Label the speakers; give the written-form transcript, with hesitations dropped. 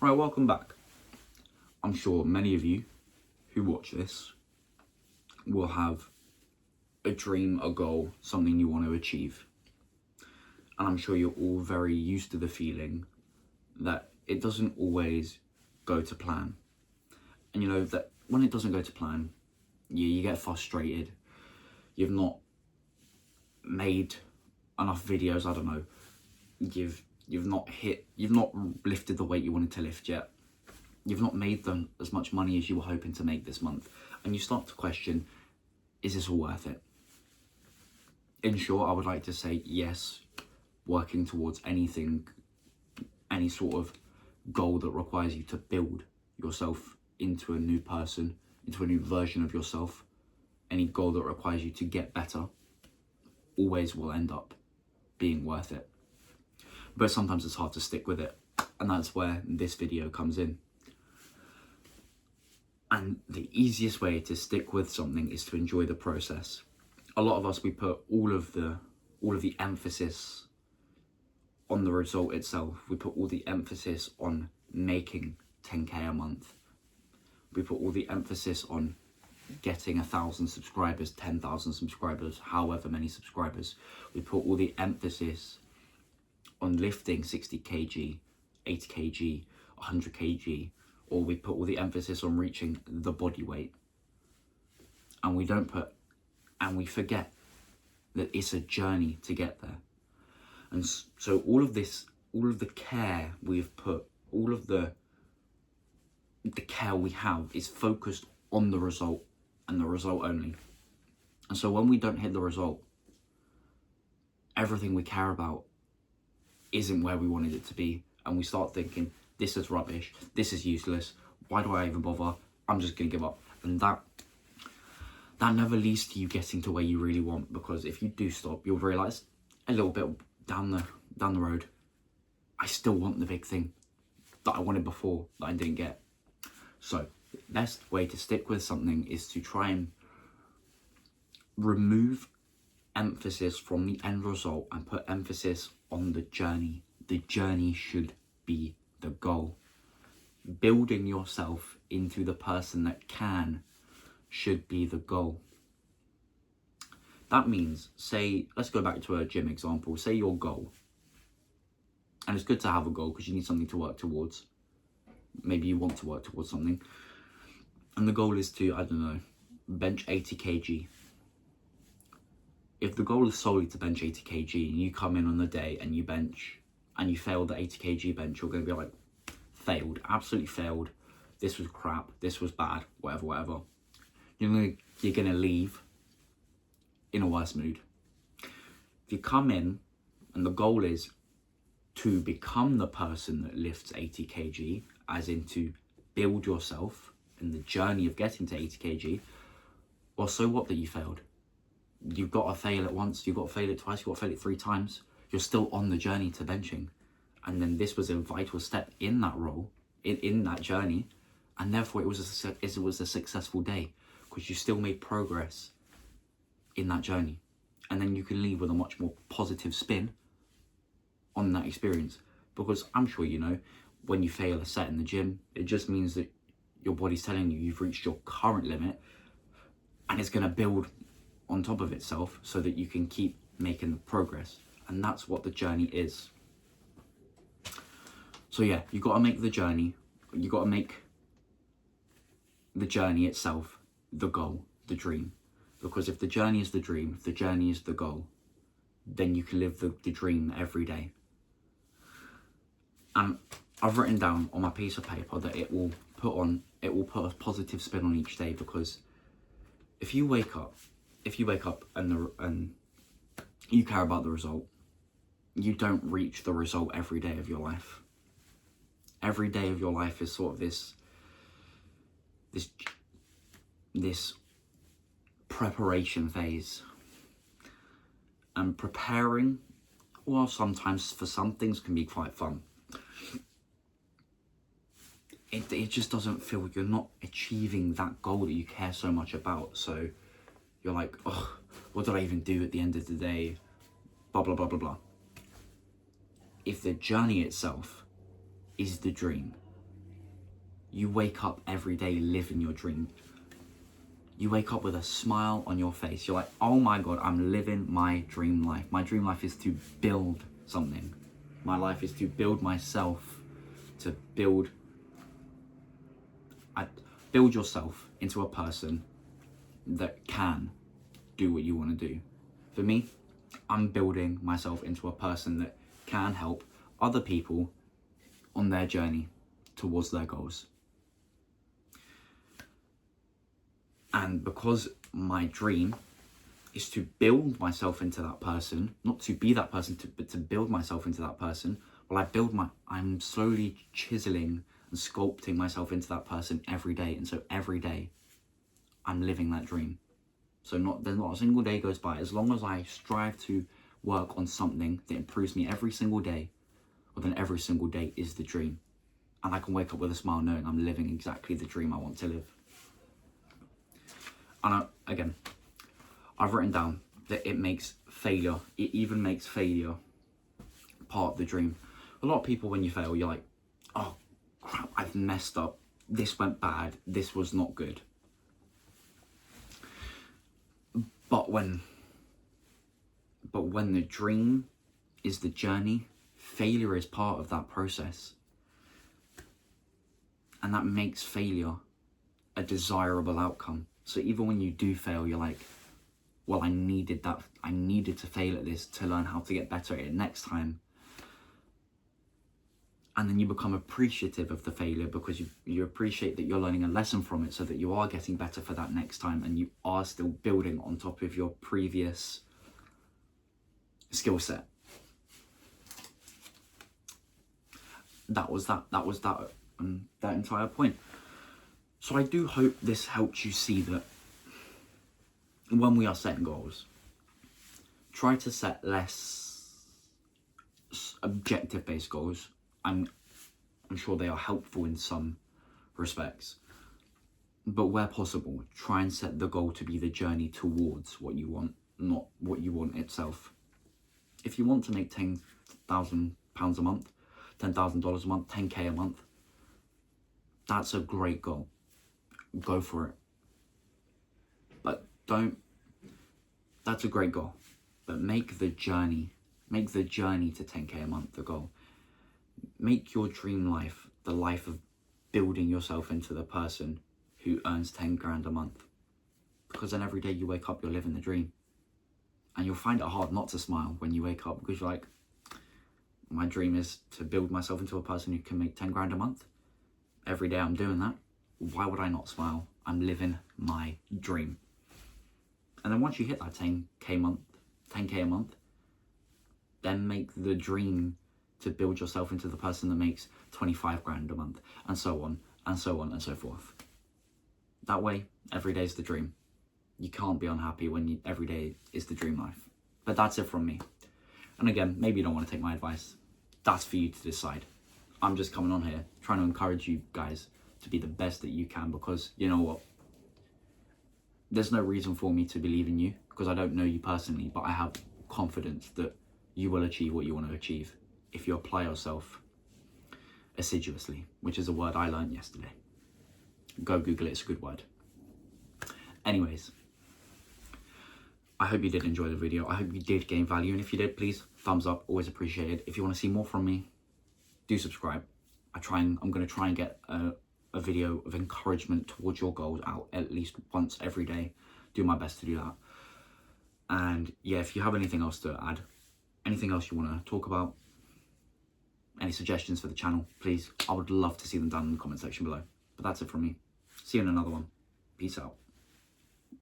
Speaker 1: Right, welcome back. I'm sure many of you who watch this will have a dream, a goal, something you want to achieve. And I'm sure you're all very used to the feeling that it doesn't always go to plan. And you know that when it doesn't go to plan, you get frustrated. You've not made enough videos, I don't know. You've not lifted the weight you wanted to lift yet. You've not made them as much money as you were hoping to make this month. And you start to question, is this all worth it? In short, I would like to say yes, working towards anything, any sort of goal that requires you to build yourself into a new person, into a new version of yourself, any goal that requires you to get better, always will end up being worth it. But sometimes it's hard to stick with it. And that's where this video comes in. And the easiest way to stick with something is to enjoy the process. A lot of us, we put all of the emphasis on the result itself. We put all the emphasis on making 10k a month. We put all the emphasis on getting 1,000 subscribers, 10,000 subscribers, however many subscribers. We put all the emphasis on lifting 60 kg, 80 kg, 100 kg, or we put all the emphasis on reaching the body weight. And we forget that it's a journey to get there. And so all of the care we've put, all of the care we have is focused on the result and the result only. And so when we don't hit the result, everything we care about isn't where we wanted it to be. And we start thinking, this is rubbish, this is useless, why do I even bother? I'm just gonna give up. And that never leads to you getting to where you really want, because if you do stop, you'll realize a little bit down the road, I still want the big thing that I wanted before that I didn't get. So the best way to stick with something is to try and remove emphasis from the end result and put emphasis on the journey. The journey should be the goal. Building yourself into the person that should be the goal. That means, say, let's go back to a gym example. Say your goal, and it's good to have a goal because you need something to work towards. Maybe you want to work towards something, and the goal is to, I don't know, bench 80 kg. If the goal is solely to bench 80 kg and you come in on the day and you bench and you fail the 80 kg bench, you're going to be like, failed, absolutely failed. This was crap, this was bad, whatever. You're going to leave in a worse mood. If you come in and the goal is to become the person that lifts 80 kg, as in to build yourself in the journey of getting to 80 kg, well, so what that you failed? You've got to fail it once, you've got to fail it twice, you've got to fail it 3 times. You're still on the journey to benching. And then this was a vital step in that role, in that journey. And therefore it was a successful day because you still made progress in that journey. And then you can leave with a much more positive spin on that experience. Because I'm sure you know, when you fail a set in the gym, it just means that your body's telling you you've reached your current limit, and it's going to build on top of itself so that you can keep making the progress. And that's what the journey is. So yeah, you got to make the journey. You got to make the journey itself the goal, the dream. Because if the journey is the dream, if the journey is the goal, then you can live the dream every day. And I've written down on my piece of paper that it will put a positive spin on each day. Because if you wake up and you care about the result, you don't reach the result every day of your life. Every day of your life is sort of this preparation phase. And preparing, well, sometimes for some things can be quite fun. It just doesn't feel you're not achieving that goal that you care so much about. So you're like, oh, what did I even do at the end of the day? Blah, blah, blah, blah. If the journey itself is the dream, you wake up every day living your dream. You wake up with a smile on your face. You're like, oh my God, I'm living my dream life. My dream life is to build something. My life is to build myself, to build yourself into a person that can do what you want to do. For me, I'm building myself into a person that can help other people on their journey towards their goals. And because my dream is to build myself into that person, not to be that person, but to build myself into that person, well, I'm slowly chiseling and sculpting myself into that person every day. And so every day I'm living that dream. So there's not a single day goes by, as long as I strive to work on something that improves me every single day, well, then every single day is the dream. And I can wake up with a smile knowing I'm living exactly the dream I want to live. And I've written down that it even makes failure part of the dream. A lot of people, when you fail, you're like, oh crap, I've messed up. This went bad. This was not good. But when the dream is the journey, failure is part of that process. And that makes failure a desirable outcome. So even when you do fail, you're like, well, I needed to fail at this to learn how to get better at it next time. And then you become appreciative of the failure, because you appreciate that you're learning a lesson from it, so that you are getting better for that next time, and you are still building on top of your previous skill set. That was that entire point. So I do hope this helps you see that when we are setting goals, try to set less objective-based goals. I'm sure they are helpful in some respects, but where possible, try and set the goal to be the journey towards what you want, not what you want itself. If you want to make £10,000 a month, $10,000 a month, 10k a month, that's a great goal. Go for it. But that's a great goal. But make the journey to 10k a month the goal. Make your dream life the life of building yourself into the person who earns 10 grand a month. Because then every day you wake up, you're living the dream. And you'll find it hard not to smile when you wake up, because you're like, my dream is to build myself into a person who can make 10 grand a month. Every day I'm doing that. Why would I not smile? I'm living my dream. And then once you hit that 10k a month, then make the dream to build yourself into the person that makes 25 grand a month, and so on, and so on, and so forth. That way, every day is the dream. You can't be unhappy when every day is the dream life. But that's it from me. And again, maybe you don't want to take my advice. That's for you to decide. I'm just coming on here trying to encourage you guys to be the best that you can, because you know what? There's no reason for me to believe in you, because I don't know you personally, but I have confidence that you will achieve what you want to achieve if you apply yourself assiduously, which is a word I learned yesterday. Go Google it, it's a good word. Anyways, I hope you did enjoy the video. I hope you did gain value, and if you did, please, thumbs up, always appreciated. If you want to see more from me, do subscribe. I'm going to try and get a video of encouragement towards your goals out at least once every day. Do my best to do that. And yeah, if you have anything else to add, anything else you want to talk about, any suggestions for the channel, please, I would love to see them down in the comment section below. But that's it from me. See you in another one. Peace out.